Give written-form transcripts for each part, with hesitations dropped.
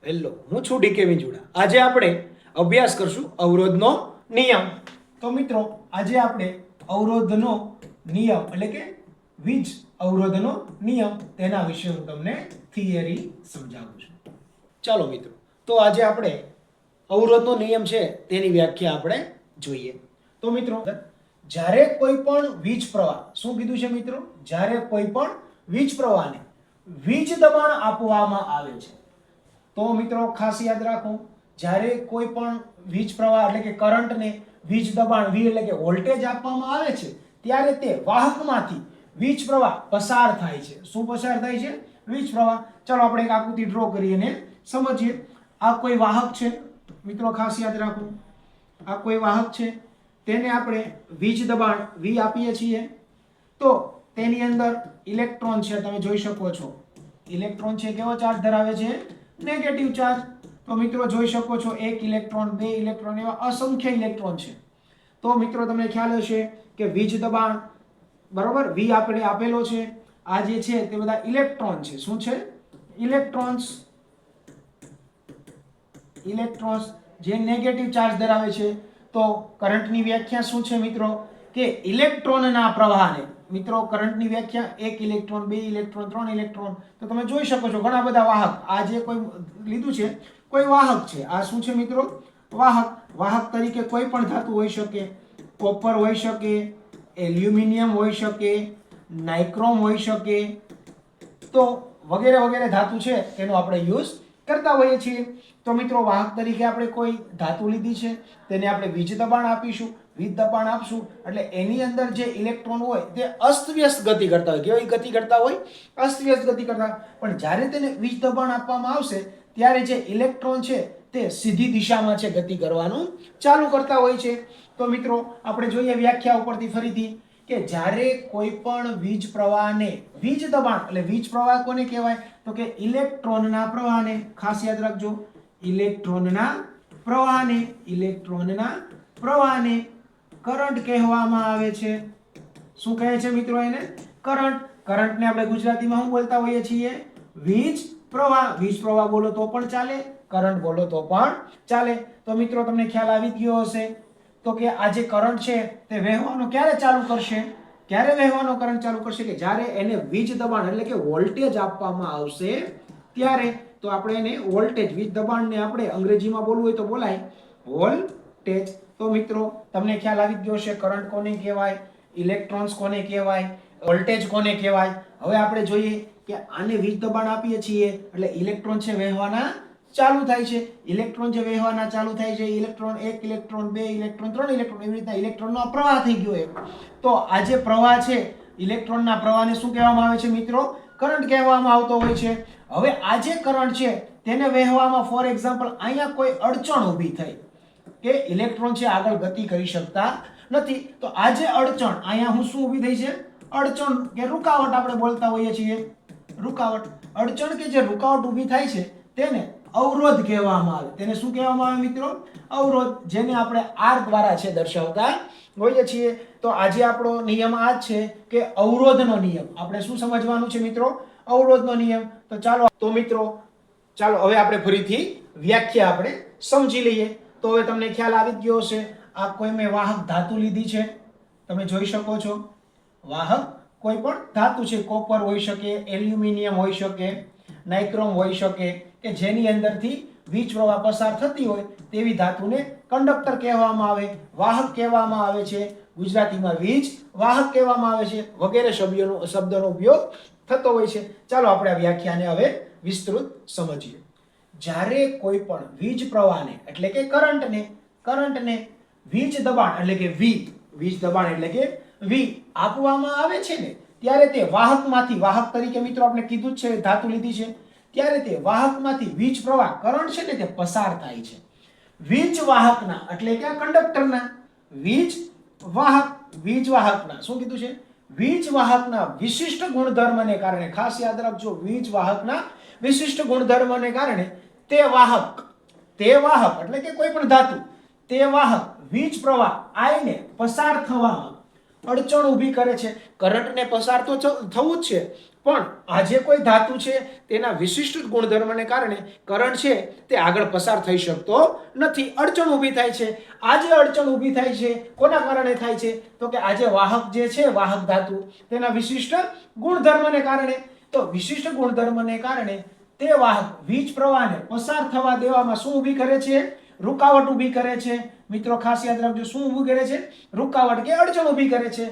Hello, હું છું decay Vinjuda. આજે આપણે અભ્યાસ કરશું અવરોધનો નિયમ. તો મિત્રો, આજે આપણે અવરોધનો નિયમ એટલે કે વીજ અવરોધનો નિયમ તેના વિશે હું તમને થિયરી સમજાવું છું. ચાલો મિત્રો, તો આજે આપણે અવરોધનો નિયમ છે તેની વ્યાખ્યા આપણે જોઈએ. તો મિત્રો, જ્યારે કોઈ પણ વીજ પ્રવાહ, શું કીધું છે મિત્રો? જ્યારે કોઈ પણ વીજ પ્રવાહને વીજ દબાણ આપવામાં આવે છે, તો મિત્રો ખાસ યાદ રાખો, જ્યારે કોઈ પણ વીજ પ્રવાહ એટલે કે કરંટને વીજ દબાણ વી એટલે કે વોલ્ટેજ આપવામાં આવે છે, ત્યારે તે વાહકમાંથી વીજ પ્રવાહ પસાર થાય છે. શું પસાર થાય છે? વીજ પ્રવાહ. ચાલો આપણે એક આકૃતિ ડ્રો કરી અને સમજીએ. આ કોઈ વાહક છે મિત્રો, ખાસ યાદ રાખો, આ કોઈ વાહક છે, તેને આપણે વીજ દબાણ વી આપીએ છીએ, તો તેની અંદર ઇલેક્ટ્રોન છે, તમે જોઈ શકો છો. ઇલેક્ટ્રોન છે કેવો ચાર્જ ધરાવે છે? Negative charge. તો મિત્રો જોઈ શકો છો, એક ઇલેક્ટ્રોન, બે ઇલેક્ટ્રોન, એવા અસંખ્ય ઇલેક્ટ્રોન છે. તો મિત્રો તમને ખ્યાલ હશે કે વીજ દબાણ બરોબર વી આપણે આપેલો છે. આ જે છે તે બધા ઇલેક્ટ્રોન છે. શું છે? ઇલેક્ટ્રોન્સ. ઇલેક્ટ્રોન્સ જે નેગેટિવ ચાર્જ ધરાવે છે. તો કરંટની વ્યાખ્યા શું છે મિત્રો? કે ઇલેક્ટ્રોનના પ્રવાહને, મિત્રો કરંટની વ્યાખ્યા એક ઇલેક્ટ્રોન, બે ઇલેક્ટ્રોન, ત્રણ ઇલેક્ટ્રોન. તો તમે જોઈ શકો છો ઘણા બધા વાહક. આ જે કોઈ લીધું છે કોઈ વાહક છે. આ શું છે મિત્રો? વાહક. વાહક તરીકે કોઈ પણ ધાતુ હોઈ શકે. કોપર હોઈ શકે, એલ્યુમિનિયમ હોઈ શકે, નાઇક્રોમ હોઈ શકે. તો વગેરે વગેરે ધાતુ છે તેનો આપણે યુઝ કરતા હોઈએ છીએ. તો મિત્રો વાહક તરીકે આપણે કોઈ ધાતુ લીધી છે, તેને આપણે વીજ દબાણ આપીશું. વીજ દબાણ આપશું એટલે એની અંદર જે ઇલેક્ટ્રોન હોય તે અસ્તવ્યસ્ત ગતિ કરતા હોય. કેવી ગતિ કરતા હોય? અસ્તવ્યસ્ત ગતિ કરતા. પણ જ્યારે તેને વીજ દબાણ આપવામાં આવશે ત્યારે જે ઇલેક્ટ્રોન છે તે સીધી દિશામાં છે ગતિ કરવાનું ચાલુ કરતા હોય છે. તો મિત્રો આપણે જોઈએ વ્યાખ્યા ઉપરથી ફરીથી કે જ્યારે કોઈ પણ વીજ પ્રવાહને વીજ દબાણ એટલે વીજ પ્રવાહ કોને કહેવાય? તો કે ઇલેક્ટ્રોનના પ્રવાહને. ખાસ યાદ રાખજો, ઇલેક્ટ્રોનના પ્રવાહને, ઇલેક્ટ્રોનના પ્રવાહને કરંટ કહેવામાં આવે છે. શું કહે છે મિત્રો એને? કરંટ. કરંટને આપણે ગુજરાતીમાં શું બોલતા હોઈએ છીએ? વીજ પ્રવાહ. વીજ પ્રવાહ બોલો તો પણ ચાલે, કરંટ બોલો તો પણ ચાલે. તો મિત્રો તમને ખ્યાલ આવી ગયો હશે તો કે આ જે કરંટ છે તે વહેવાનો ક્યારે ચાલુ કરશે? ક્યારે વહેવાનો કરંટ ચાલુ કરશે? કે જ્યારે એને વીજ દબાણ એટલે કે વોલ્ટેજ આપવામાં આવશે ત્યારે. તો આપણે એને વોલ્ટેજ, વીજ દબાણને આપણે અંગ્રેજીમાં બોલવું હોય તો બોલાય વોલ્ટેજ. તો મિત્રો તમને ખ્યાલ આવી ગયો છે કરંટ કોને કહેવાય, ઇલેક્ટ્રોન્સ કોને કહેવાય, વોલ્ટેજ કોને કહેવાય. હવે આપણે જોઈએ કે આને વીજ દબાણ આપીએ છીએ એટલે ઇલેક્ટ્રોન છે વહેવાના ચાલુ થાય છે. ઇલેક્ટ્રોન જે વહેવાના ચાલુ થાય છે, ઇલેક્ટ્રોન, એક ઇલેક્ટ્રોન, બે ઇલેક્ટ્રોન, ત્રણ ઇલેક્ટ્રોન, એવી રીતના ઇલેક્ટ્રોનનો પ્રવાહ થઈ ગયો એક. તો આ જે પ્રવાહ છે, ઇલેક્ટ્રોનના પ્રવાહને શું કહેવામાં આવે છે મિત્રો? કરંટ કહેવામાં આવતો હોય છે. હવે આ જે કરંટ છે તેને વહેવામાં ફોર એક્ઝામ્પલ અહીંયા કોઈ અડચણ ઊભી થઈ કે ઇલેક્ટ્રોન છે આગળ ગતિ કરી શકતા નથી, તો આ જે અડચણ અહીંયા હું શું ઊભી થઈ છે? અડચણ કે રૂકાવટ આપણે બોલતા હોઈએ છીએ. રૂકાવટ. અડચણ કે જે રૂકાવટ ઊભી થાય છે તેને અવરોધ કહેવામાં આવે. તેને શું કહેવામાં આવે મિત્રો? અવરોધ. જેને આપણે આર દ્વારા છે દર્શાવતા હોઈએ છીએ. તો આજે આપણો નિયમ આ જ છે કે અવરોધનો નિયમ. આપણે શું સમજવાનું છે મિત્રો? અવરોધનો નિયમ. તો ચાલો, તો મિત્રો ચાલો હવે આપણે ફરીથી વ્યાખ્યા આપણે સમજી લઈએ. તો હવે તમને ખ્યાલ આવી ગયો હશે. આ કોઈ મેં વાહક ધાતુ લીધી છે, તમે જોઈ શકો છો. વાહક કોઈ પણ ધાતુ છે, કોપર હોઈ શકે, એલ્યુમિનિયમ હોઈ શકે, નાઇક્રોમ હોઈ શકે, કે જેની અંદરથી વીજ પ્રવાહ પસાર થતી હોય તેવી ધાતુને કંડક્ટર કહેવામાં આવે, વાહક કહેવામાં આવે છે. ગુજરાતીમાં વીજ વાહક કહેવામાં આવે છે. વગેરે શબ્દોનો ઉપયોગ થતો હોય છે. ચાલો આપણે આ વ્યાખ્યાને હવે વિસ્તૃત સમજીએ. જ્યારે કોઈ પણ વીજ પ્રવાહને એટલે કે કરંટને વીજ દબાણ એટલે કે વીજ દબાણ એટલે કે વી આપવામાં આવે છે ને, ત્યારે તે વાહકમાંથી, વાહક તરીકે મિત્રો આપણે કીધું જ છે ધાતુ લીધી છે, ત્યારે તે વાહકમાંથી વીજ પ્રવાહ કરંટ છે ને તે પસાર થાય છે. વીજ વાહકના એટલે કે કંડક્ટરના, વીજ વાહકના શું કીધું છે? વીજ વાહકના વિશિષ્ટ ગુણધર્મને કારણે, ખાસ યાદ રાખજો, વીજ વાહકના વિશિષ્ટ ગુણધર્મને કારણે તે વાહક એટલે કે કોઈ પણ ધાતુ, તે વાહક વીજ પ્રવાહ આઈને પસાર થવામાં અડચણ ઊભી કરે છે. કરંટને પસાર તો થવું જ છે, પણ આ જે કોઈ ધાતુ છે તેના વિશિષ્ટ ગુણધર્મને કારણે કરંટ છે તે આગળ પસાર થઈ શકતો નથી, અડચણ ઊભી થાય છે. આ જે અડચણ ઊભી થાય છે કોના કારણે થાય છે? તો કે આ જે વાહક જે છે, વાહક ધાતુ, તેના વિશિષ્ટ ગુણધર્મને કારણે. તો વિશિષ્ટ ગુણધર્મને કારણે તે વાહક વીજ પ્રવાહને પસાર થવા દેવામાં શું ઊભી કરે છે? રૂકાવટ ઊભી કરે છે. મિત્રો ખાસ યાદ રાખજો, શું ઊભું કરે છે? રૂકાવટ કે અડચણ ઊભી કરે છે.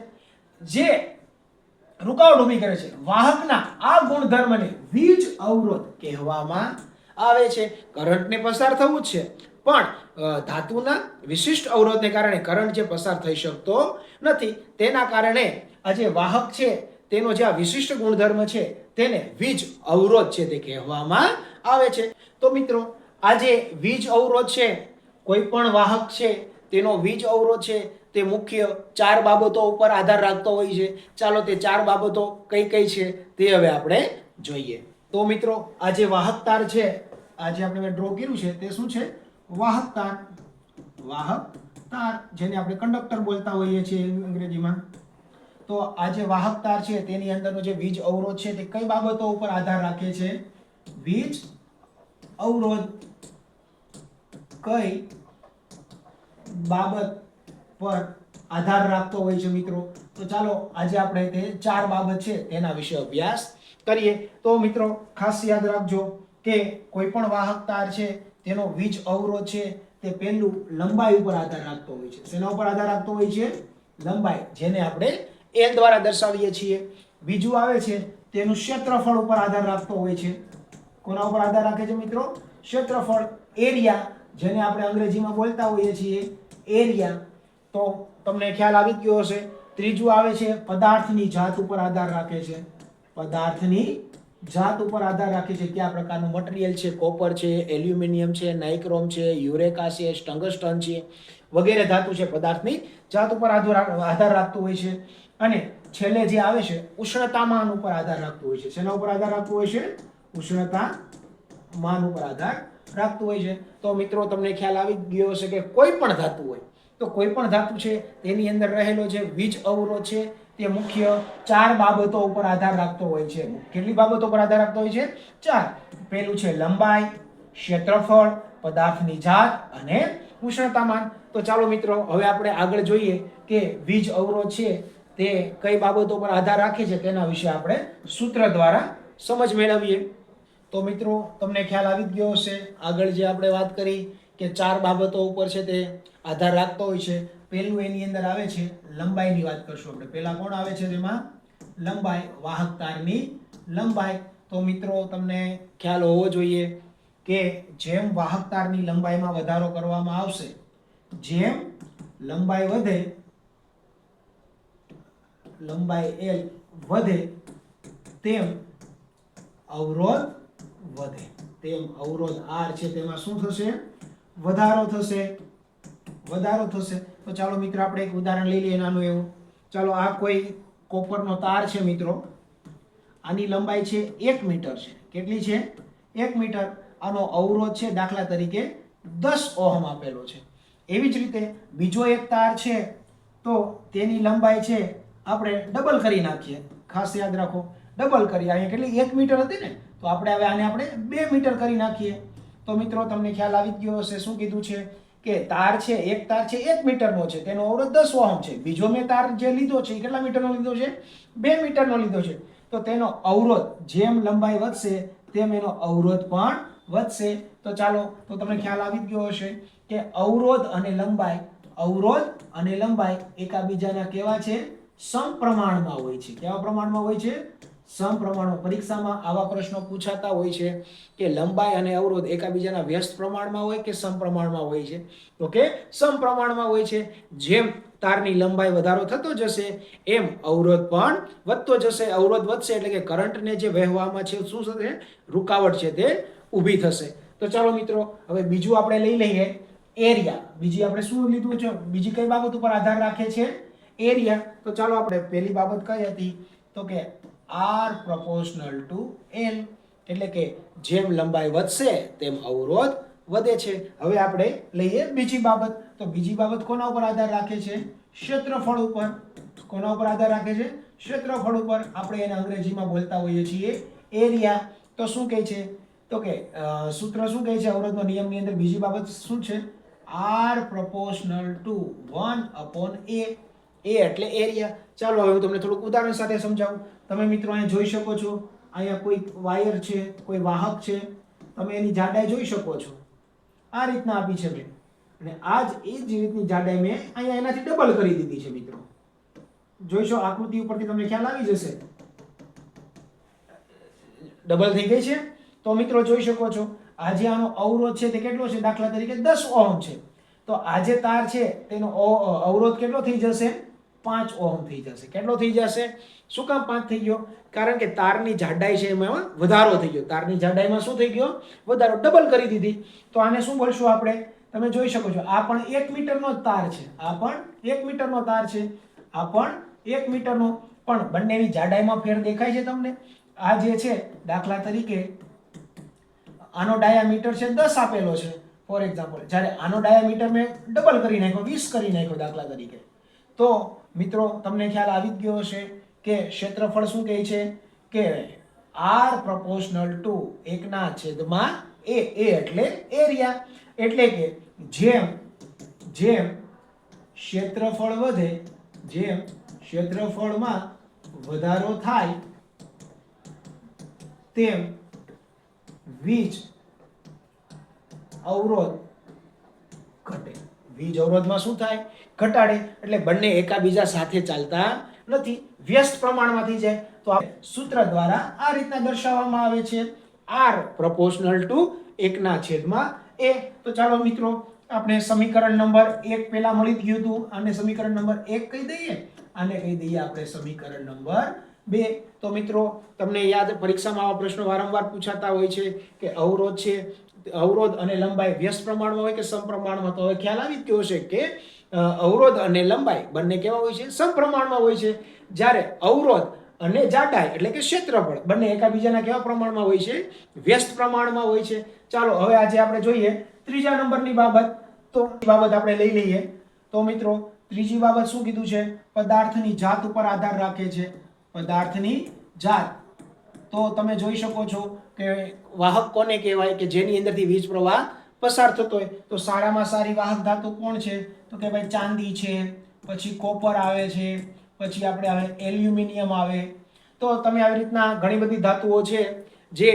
જે રૂકાવટ ઊભી કરે છે, વાહકના આ ગુણધર્મને વીજ અવરોધ કહેવામાં આવે છે. કરંટને પસાર થવું જ છે, પણ ધાતુના વિશિષ્ટ અવરોધને કારણે કરંટ જે પસાર થઈ શકતો નથી, તેના કારણે આ જે વાહક છે તેનો જે આ વિશિષ્ટ ગુણધર્મ છે તેને વીજ અવરોધ છે તે કહેવામાં આવે છે. તો મિત્રો આ જે વીજ અવરોધ છે, કોઈ પણ વાહક છે તેનો વીજ અવરોધ છે તે મુખ્ય 4 બાબતો ઉપર આધાર રાખતો હોય છે. ચાલો તે 4 બાબતો કઈ કઈ છે તે હવે આપણે જોઈએ. તો મિત્રો આ જે વાહક તાર છે, આ જે આપણે ડ્રો કર્યું છે તે શું છે? વાહક તાર. વાહક તાર જેને આપણે કંડક્ટર બોલતા હોઈએ છીએ અંગ્રેજીમાં. તો આ જે વાહક તાર છે તેની અંદરનો જે વીજ અવરોધ છે તે કઈ બાબતો ઉપર આધાર રાખે છે? વીજ અવરોધ કઈ બાબત પર આધાર રાખતો હોય છે મિત્રો? તો ચાલો આજે આપણે તે 4 બાબત છે તેના વિશે અભ્યાસ કરીએ. તો મિત્રો ખાસ યાદ રાખજો કે કોઈ પણ વાહક તાર છે તેનો વીજ અવરોધ છે તે પહેલું લંબાઈ ઉપર આધાર રાખતો હોય છે. શેના ઉપર આધાર રાખતો હોય છે? લંબાઈ, જેને આપણે L દ્વારા દર્શાવીએ છીએ. બીજું આવે છે તેનું ક્ષેત્રફળ ઉપર આધાર રાખતો હોય છે. કોના ઉપર આધાર રાખે છે મિત્રો? ક્ષેત્રફળ, એરિયા, જેને આપણે અંગ્રેજીમાં બોલતા હોઈએ છીએ એરિયા. તો તમને ખ્યાલ આવી ગયો હશે. ત્રીજું આવે છે પદાર્થની જાત ઉપર આધાર રાખે છે. પદાર્થની જાત ઉપર આધાર રાખે છે. કયા પ્રકારનું મટીરીયલ છે? કોપર છે, એલ્યુમિનિયમ છે, નાઇક્રોમ છે, યુરેકા છે, ટંગસ્ટન છે, વગેરે ધાતુ છે પદાર્થની જાત ઉપર આધાર રાખતો હોય છે. અને છેલ્લે જે આવે છે ઉષ્ણતામાન ઉપર આધાર રાખતો હોય છે. શેના ઉપર આધાર રાખતો હોય છે? ઉષ્ણતામાન ઉપર આધાર રાખતું હોય છે. તો મિત્રો તમને ખ્યાલ આવી ગયો હશે કે કોઈ પણ ધાતુ હોય તો કોઈ પણ ધાતુ છે તેની અંદર રહેલો જે વીજ અવરોધ છે તે મુખ્ય 4 બાબતો ઉપર આધાર રાખતો હોય છે. કેટલી બાબતો પર આધાર રાખતો હોય છે? 4. પહેલું છે લંબાઈ, ક્ષેત્રફળ, પદાર્થની જાત અને ઉષ્ણતામાન. તો ચાલો મિત્રો હવે આપણે આગળ જોઈએ કે વીજ અવરોધ છે તે કઈ બાબતો પર આધાર રાખે છે તેના વિશે આપણે સૂત્ર દ્વારા સમજ મેળવીએ. તો મિત્રો તમને ખ્યાલ આવી ગયો હશે, આગળ જે આપણે વાત કરી કે 4 બાબતો ઉપર છે તે આધાર રાખતો હોય છે. પહેલું એની અંદર આવે છે લંબાઈની વાત કરશું આપણે. પહેલા કોણ આવે છે તેમાં? લંબાઈ, વાહક તારની લંબાઈ. તો મિત્રો તમને ખ્યાલ હોવો જોઈએ કે જેમ વાહક તારની લંબાઈમાં વધારો કરવામાં આવશે, જેમ લંબાઈ વધે, લંબાઈ L વધે, તેમ અવરોધ વધે. તેમ અવરોધ R છે તેમાં શું થશે? વધારો થશે. વધારો થશે. તો ચાલો મિત્રો આપણે એક ઉદાહરણ લઈ લઈએ નાનું એવું. ચાલો આ કોઈ કોપરનો તાર છે મિત્રો. આની લંબાઈ છે 1 મીટર છે. કેટલી છે? 1 મીટર. આનો અવરોધ છે દાખલા તરીકે 10 ઓહમ આપેલો છે. એવી જ રીતે બીજો એક તાર છે તો તેની લંબાઈ છે આપણે ડબલ કરી નાખીએ. ખાસ યાદ રાખો, ડબલ કરી. અહીંયા કેટલી? 1 મીટર હતી ને, તો આપણે હવે આને આપણે 2 મીટર કરી નાખીએ. તો મિત્રો તમને ખ્યાલ આવી ગયો હશે શું કીધું છે કે તાર છે, એક તાર છે 1 મીટરનો છે, તેનો અવરોધ 10 ઓહમ છે. બીજો મેં તાર જે લીધો છે એ કેટલા મીટરનો લીધો છે? 2 મીટરનો લીધો છે. તો તેનો અવરોધ જેમ લંબાઈ વધશે તેમ એનો અવરોધ પણ વધશે. તો ચાલો, તો તમને ખ્યાલ આવી ગયો હશે કે અવરોધ અને લંબાઈ, અવરોધ અને લંબાઈ એકબીજાના કેવા છે? સમપ્રમાણમાં હોય છે. કેવા પ્રમાણમાં હોય છે? સમપ્રમાણમાં. પરીક્ષામાં આવા પ્રશ્નો પૂછાતા હોય છે કે લંબાઈ અને અવરોધ એકબીજાના વ્યસ્ત પ્રમાણમાં હોય કે સમપ્રમાણમાં હોય છે? તો કે સમપ્રમાણમાં હોય છે. જેમ તારની લંબાઈ વધારો થતો જશે એમ અવરોધ પણ વધતો જશે. અવરોધ વધશે એટલે કે કરંટને જે વહેવામાં છે શું થશે? રૂકાવટ છે તે ઊભી થશે. તો ચાલો મિત્રો હવે બીજું આપણે લઈ લઈએ એરિયા. બીજી આપણે શું લીધું છે? બીજી કઈ બાબત ઉપર આધાર રાખે છે? એરિયા. તો ચાલો આપણે પહેલી બાબત કઈ હતી? તો કે R proportional to L, એટલે કે જેમ લંબાઈ વધશે તેમ અવરોધ વધે છે. હવે આપણે લઈએ બીજી બાબત. તો બીજી બાબત કોના ઉપર આધાર રાખે છે? ક્ષેત્રફળ ઉપર. કોના ઉપર આધાર રાખે છે? ક્ષેત્રફળ ઉપર. આપણે એને અંગ્રેજીમાં બોલતા હોઈએ છીએ એરિયા. તો શું કહે છે? તો કે સૂત્ર શું કહે છે અવરોધનો નિયમની અંદર? બીજી બાબત શું છે? R proportional to 1/a. એ એટલે એરિયા. ચાલો હવે હું તમને થોડુંક ઉદાહરણ સાથે સમજાવું. તમે મિત્રો અહીંયા જોઈ શકો છો, અહીંયા કોઈ વાયર છે, કોઈ વાહક છે, તમે એની જાડાઈ જોઈ શકો છો. આ રીતના આપી છે મેં, અને આ જ એ જ રીતની જાડાઈ મેં અહીંયા એનાથી ડબલ કરી દીધી છે મિત્રો. જોઈશો આકૃતિ ઉપરથી તમને ખ્યાલ આવી જશે. ડબલ થઈ ગઈ છે. તો મિત્રો જોઈ શકો છો આજે આનો અવરોધ છે તે કેટલો છે? દાખલા તરીકે 10 ઓહમ છે. તો આ જે તાર છે તેનો અવરોધ કેટલો થઈ જશે? 5 ઓહમ થઈ જશે. કેટલો થઈ જશે? શું કામ 5 થઈ ગયો? કારણ કે તારની જાડાઈ છે એમાં વધારો થઈ ગયો. તારની જાડાઈમાં શું થઈ ગયો? વધારો. ડબલ કરી દીધી. તો આને શું બોલશું આપણે? તમે જોઈ શકો છો આ પણ 1 મીટરનો જ તાર છે. આ પણ 1 મીટરનો તાર છે. આ પણ 1 મીટરનો. પણ બંનેની જાડાઈમાં ફેર દેખાય છે તમને? આ જે છે દાખલા તરીકે આનો ડાયામીટર છે 10 આપેલો છે ફોર એક્ઝામ્પલ, જ્યારે આનો ડાયામીટર મેં ડબલ કરી નાખ્યો, 20 કરી નાખ્યો દાખલા તરીકે. તો મિત્રો તમને ખ્યાલ આવી જ ગયો હશે કે ક્ષેત્રફળ શું કહે છે કે R proportional to 1/a. એ એટલે એરિયા. એટલે કે જેમ ક્ષેત્રફળ વધે, જેમ ક્ષેત્રફળમાં વધારો થાય તેમ વીજ અવરોધ ઘટે. વીજ અવરોધમાં શું થાય? ઘટાડે. એટલે બંને એકાબીજા સાથે ચાલતા નથી, વ્યસ્ત પ્રમાણમાં થઈ જાય. તો આ સૂત્ર દ્વારા આ રીતના દર્શાવવામાં આવે છે R proportional to 1/a. તો ચાલો મિત્રો આપણે સમીકરણ નંબર 1 પહેલા મળી ગયું હતું, આને સમીકરણ નંબર 1 કહી દઈએ, આને કહી દઈએ આપણે સમીકરણ નંબર 2. તો મિત્રો તમને યાદ પરીક્ષામાં આવા પ્રશ્નો વારંવાર પૂછાતા હોય છે કે અવરોધ છે, અવરોધ અને લંબાઈ વ્યસ્ત પ્રમાણમાં હોય કે સમપ્રમાણમાં? તો હવે ખ્યાલ આવી જ ગયો છે કે અવરોધ અને લંબાઈ બંને કેવા હોય છે? સમપ્રમાણમાં હોય છે. જ્યારે અવરોધ અને જાડાઈ એટલે કે ક્ષેત્રફળ બંને એકાબીજાના કેવા પ્રમાણમાં હોય છે? વ્યસ્ત પ્રમાણમાં હોય છે. ચાલો હવે આજે આપણે જોઈએ ત્રીજા નંબરની બાબત. તો બાબત આપણે લઈ લઈએ. તો મિત્રો ત્રીજી બાબત શું કીધું છે? પદાર્થની જાત ઉપર આધાર રાખે છે. પદાર્થની જાત. તો તમે જોઈ શકો છો કે વાહક કોને કહેવાય કે જેની અંદરથી વીજ પ્રવાહ પસાર થતો હોય? તો સારામાં સારી વાહક ધાતુ કોણ છે? તો કે ભાઈ ચાંદી છે, પછી કોપર આવે છે, પછી આપણે આવે એલ્યુમિનિયમ આવે. તો તમે આવી રીતના ઘણી બધી ધાતુઓ છે જે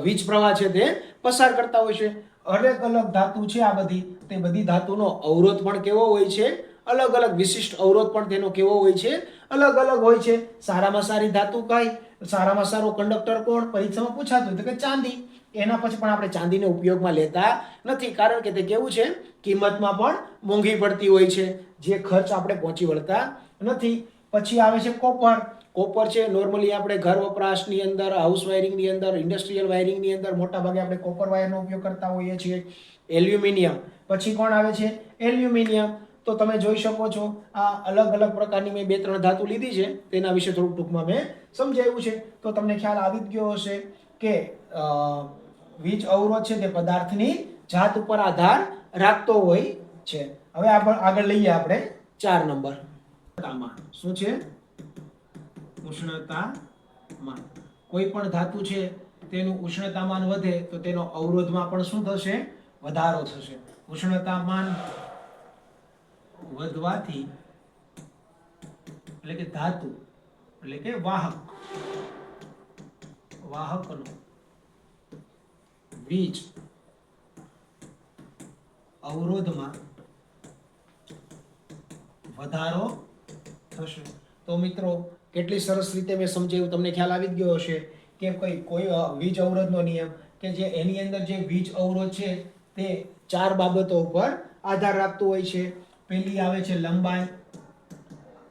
વીજ પ્રવાહ છે તે પસાર કરતા હોય છે. અલગ અલગ ધાતુ છે આ બધી. તે બધી ધાતુનો અવરોધ પણ કેવો હોય છે? અલગ અલગ. વિશિષ્ટ અવરોધ પણ તેનો કેવો હોય છે? અલગ અલગ હોય છે. સારામાં સારી ધાતુ કઈ? સારામાં સારો કંડક્ટર કોણ? પરીક્ષામાં પૂછાતું તો કે ચાંદી. એના પછી પણ આપણે ચાંદીને ઉપયોગમાં લેતા નથી, કારણ કે તે કેવું છે? કિંમતમાં પણ મોંઘી પડતી હોય છે, જે ખર્ચ આપણે પહોંચી વળતા નથી. પછી આવે છે કોપર. કોપર છે નોર્મલી આપણે ઘર વપરાશની અંદર, હાઉસ વાયરિંગની અંદર, ઇન્ડસ્ટ્રીયલ વાયરિંગની અંદર મોટા ભાગે આપણે કોપર વાયરનો ઉપયોગ કરતા હોઈએ છીએ. એલ્યુમિનિયમ. પછી કોણ આવે છે? એલ્યુમિનિયમ. તો તમે જોઈ શકો છો આ અલગ અલગ પ્રકારની મેં 2-3 ધાતુ લીધી છે, તેના વિશે થોડુંક ટૂંકમાં મેં સમજાવ્યું છે. તો તમને ખ્યાલ આવી જ ગયો હશે કે વીજ અવરોધ છે તે પદાર્થની જાત ઉપર આધાર રાખતો હોય છે. હવે આગળ લઈએ આપણે 4 નંબર. શું છે? ઉષ્ણતામાન. કોઈ પણ ધાતુ છે તેનું ઉષ્ણતામાન વધે તો તેનો અવરોધમાં પણ શું થશે? વધારો થશે. ઉષ્ણતામાન વધવાથી એટલે કે ધાતુ એટલે કે વાહકનો વીજ અવરોધમાં વધારો થશે. તો મિત્રો કેટલી સરસ રીતે મેં સમજાવ્યું, તમને ખ્યાલ આવી જ ગયો હશે કે કોઈ વીજ અવરોધનો નિયમ કે જે એની અંદર જે વીજ અવરોધ છે તે 4 બાબતો ઉપર આધાર રાખતો હોય છે. પહેલી આવે છે લંબાઈ.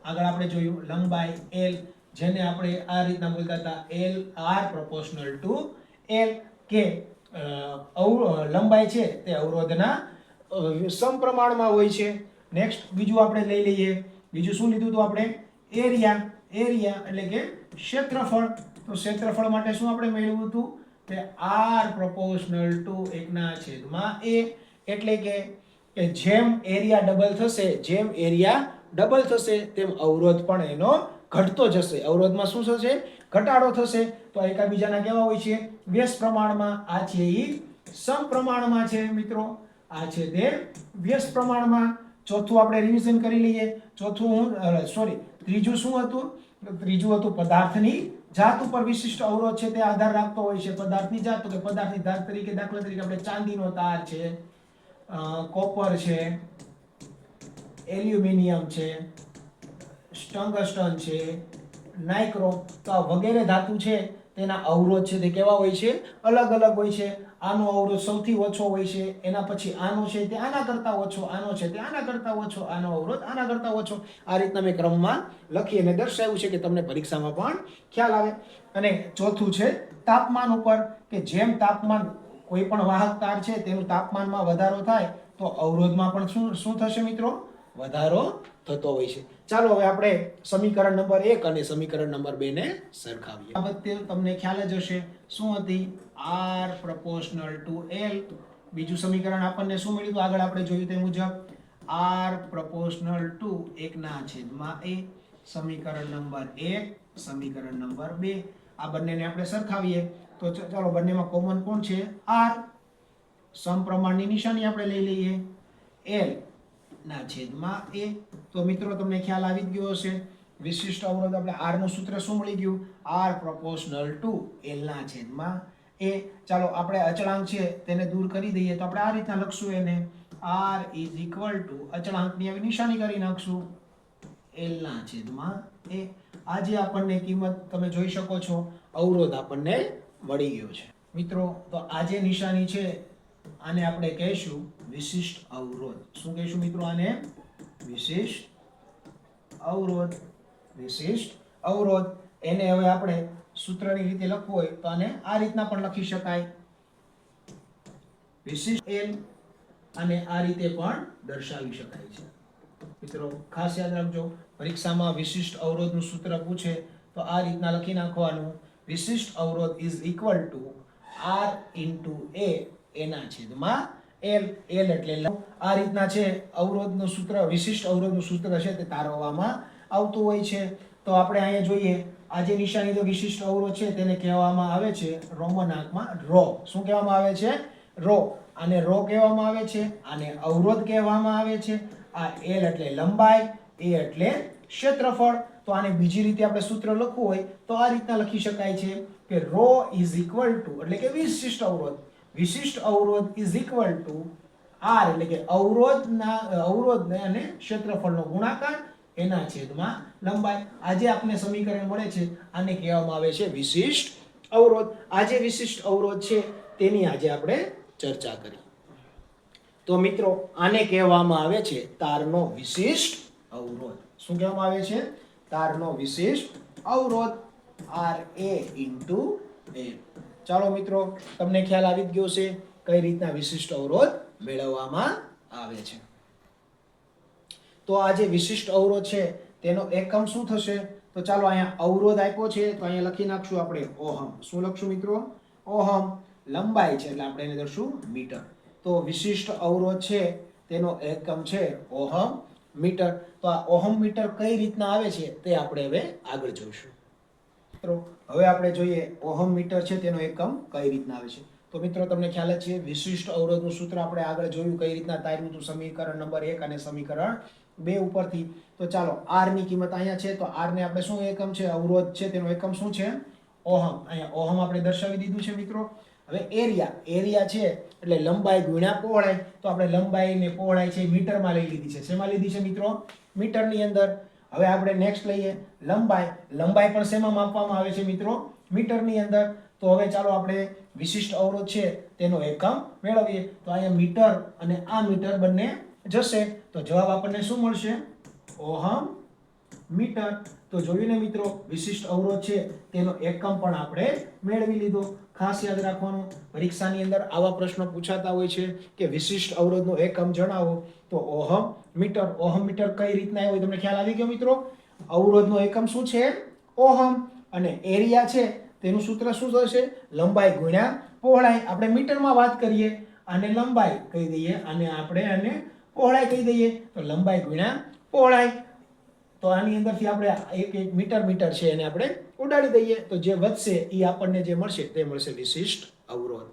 આગળ આપણે જોયું લંબાઈ L, જેને આપણે આ રીતના બોલતા હતા L R proportional to L, કે લંબાઈ છે તે અવરોધના સમપ્રમાણમાં હોય છે. નેક્સ્ટ બીજું આપણે લઈ લઈએ. બીજું શું લીધું હતું આપણે? એરિયા. એરિયા એટલે કે ક્ષેત્રફળ. તો ક્ષેત્રફળ માટે શું આપણે મેળવ્યું હતું? કે R proportional to 1/a. એટલે કે જેમ એરિયા ડબલ થશે, જેમ એરિયા ડબલ થશે તેમ અવરોધ પણ એનો ઘટતો જશે. અવરોધમાં શું થશે? ઘટાડો થશે. તો એકાબીજાના કેવા હોય છે? વ્યસ્ત પ્રમાણમાં. આ છે ઈ સમપ્રમાણમાં છે મિત્રો. આ છે તે વ્યસ્ત પ્રમાણમાં. ચોથું આપણે રિવિઝન કરી લઈએ. ત્રીજું શું હતું? ત્રીજું હતું પદાર્થની જાત ઉપર વિશિષ્ટ અવરોધ છે તે આધાર રાખતો હોય છે. પદાર્થની જાત, તો કે પદાર્થની જાત તરીકે દાખલા તરીકે આપણે ચાંદીનો તાર છે, કોપર છે, એલ્યુમિનિયમ છે, ટંગસ્ટન છે, નાઇક્રોમ, તો આ વગેરે ધાતુ છે તેના અવરોધ છે તે કેવા હોય છે? અલગ અલગ હોય છે. આનો અવરોધ સૌથી ઓછો હોય છે, એના પછી આનો છે તે આના કરતા ઓછો, આનો છે તે આના કરતા ઓછો, આનો અવરોધ આના કરતા ઓછો. આ રીતના મેં ક્રમમાં લખી અને દર્શાવ્યું છે કે તમને પરીક્ષામાં પણ ખ્યાલ આવે. અને ચોથું છે તાપમાન ઉપર, કે જેમ તાપમાન કોઈ પણ વાહક તાર છે તેનું તાપમાનમાં વધારો થાય તો અવરોધમાં પણ શું થશે મિત્રો? વધારો થતો હોય છે. ચાલો હવે આપણે સમીકરણ નંબર 1 અને સમીકરણ નંબર 2 ને સરખાવીએ. આ બાબતે તમને ખ્યાલ જ હશે. શું હતી? R proportional to L. બીજું સમીકરણ આપણને શું મળ્યું? આગળ આપણે જોયું તે મુજબ R proportional to 1/A. સમીકરણ નંબર 1, સમીકરણ નંબર 2. આ બંનેને આપણે સરખાવીએ તો ચાલો બંનેમાં કોમન કોણ છે? R. સમપ્રમાણની નિશાની આપણે લઈ લઈએ. L ના છેદમાં A. તો મિત્રો તમને ખ્યાલ આવી જ ગયો હશે. વિશિષ્ટ અવરોધ આપણે R નું સૂત્ર શું મળી ગયું? R proportional to L ના છેદમાં A. ચાલો આપણે અચળાંક છે તેને દૂર કરી દઈએ તો આપણે આ રીતના લખશું એને. R is equal to અચળાંકની આવી નિશાની કરી નાખશું L ના છેદમાં A. આજે આપણને કિંમત તમે જોઈ શકો છો, અવરોધ આપણને મળી ગયો છે મિત્રો. તો આ જે નિશાની છે આને આપણે કહીશું વિશિષ્ટ અવરોધ. શું કહીશું મિત્રો? આને વિશિષ્ટ અવરોધ. વિશિષ્ટ અવરોધ એને હવે આપણે સૂત્રની રીતે લખવું હોય તો આને આ રીતના પણ લખી શકાય, વિશિષ્ટ L, અને આ રીતે પણ દર્શાવી શકાય છે. મિત્રો ખાસ યાદ રાખજો, પરીક્ષામાં વિશિષ્ટ અવરોધનું સૂત્ર પૂછે તો આ રીતના લખી નાખવાનું. વિશિષ્ટ અવરોધ is equal to R into A એના છેદમાં L. L એટલે આ રીતના છે અવરોધનું સૂત્ર, વિશિષ્ટ અવરોધનું સૂત્ર છે તે તારવવામાં આવતું હોય છે. તો આપણે અહીંયા જોઈએ આ જે નિશાની તો વિશિષ્ટ અવરોધ છે તેને કહેવામાં આવે છે રોમન આંકમાં રો. શું કહેવામાં આવે છે? રો. આને રો કહેવામાં આવે છે, આને અવરોધ કહેવામાં આવે છે. આ L એટલે લંબાઈ, A એટલે ક્ષેત્રફળ. તો આને બીજી રીતે આપણે સૂત્ર લખવું હોય તો આ રીતના લખી શકાય છે કે રો ઇઝ ઇક્વલ ટુ, એટલે કે વિશિષ્ટ અવરોધ, વિશિષ્ટ અવરોધ ઇઝ ઇક્વલ ટુ R એટલે કે અવરોધ અને ક્ષેત્રફળનો ગુણાકાર એના છેદમાં લંબાઈ. આજે આપને સમીકરણ મળે છે આને કહેવામાં આવે છે વિશિષ્ટ અવરોધ. આ જે વિશિષ્ટ અવરોધ છે તેની આજે આપણે ચર્ચા કરી. તો મિત્રો આને કહેવામાં આવે છે તારનો વિશિષ્ટ અવરોધ. શું કહેવામાં આવે છે? તારનો વિશિષ્ટ અવરોધ. RA into A. ચાલો મિત્રો તમને ખ્યાલ આવી જ ગયો છે કઈ રીતના વિશિષ્ટ અવરોધ મેળવવામાં આવે છે. તો આ જે વિશિષ્ટ અવરોધ છે તેનો એકમ શું થશે? તો ચાલો અહીંયા અવરોધ આપ્યો છે તો અહીંયા લખી નાખશું આપણે ઓહમ. શું લખશું મિત્રો? ઓહમ. લંબાઈ છે એટલે આપણે એને દર્શું મીટર. તો વિશિષ્ટ અવરોધ છે તેનો એકમ છે ઓહમ મીટર. તો આ ઓહમ મીટર કઈ રીતના આવે છે તે આપણે હવે આગળ જોઈશું. મિત્રો હવે આપણે જોઈએ ઓહમ મીટર છે તેનો એકમ કઈ રીતના આવે છે. તો મિત્રો તમને ખ્યાલ જ છે વિશિષ્ટ અવરોધનું સૂત્ર આપણે આગળ જોયું કઈ રીતના તાર્યું હતું સમીકરણ નંબર 1 અને સમીકરણ 2 ઉપરથી. તો ચાલો R ની કિંમત અહીંયા છે તો R ને આપણે શું એકમ છે? અવરોધ છે તેનો એકમ શું છે? ઓહમ. અહીંયા ઓહમ આપણે દર્શાવી દીધું છે મિત્રો. હવે એરિયા છે એટલે લંબાઈ ગુણ્યા પહોળાઈ. તો આપણે લંબાઈ ને પહોળાઈ છે મીટરમાં લઈ લીધી છે. શેમાં લીધી છે મિત્રો? મીટરની અંદર. હવે આપણે નેક્સ્ટ લઈએ લંબાઈ. લંબાઈ પણ શેમાં માપવામાં આવે છે મિત્રો? મીટરની અંદર. તો હવે ચાલો આપણે વિશિષ્ટ અવરોધ છે તેનો એકમ મેળવીએ. તો અહીંયા મીટર અને આ મીટર બંને જશે તો જવાબ આપણને શું મળશે? Ohm metre. તો જોયું ને મિત્રો, વિશિષ્ટ અવરોધ છે તેનો એકમ પણ આપણે મેળવી લીધો. ખાસ યાદ રાખવાનું, પરીક્ષાની અંદર આવા પ્રશ્નો પૂછાતા હોય છે કે વિશિષ્ટ અવરોધનો એકમ જણાવો તો ઓહમ મીટર. ઓહમ મીટર કઈ રીતના હોય તમને ખ્યાલ આવી ગયો મિત્રો? અવરોધનો એકમ શું છે? ઓહમ. અને એરિયા છે તેનું સૂત્ર શું થશે? લંબાઈ ગુણ્યા પહોળાઈ. આપણે મીટરમાં વાત કરીએ, આને લંબાઈ કહી દઈએ અને આપણે આને પહોળાઈ કહી દઈએ. તો લંબાઈ ગુણ્યા પહોળાઈ. તો આની અંદરથી આપણે એક એક મીટર છે એને આપણે ઉડાડી દઈએ તો જે વધશે એ આપણને જે મળશે તે મળશે વિશિષ્ટ અવરોધ.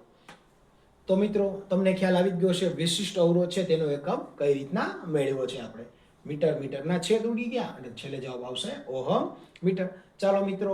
તો મિત્રો તમને ખ્યાલ આવી જ ગયો છે વિશિષ્ટ અવરોધ છે તેનો એકમ કઈ રીતના મેળવ્યો છે આપણે. મીટરના છેદ ઉડી ગયા અને છેલ્લે જવાબ આવશે ઓહમ મીટર. ચાલો મિત્રો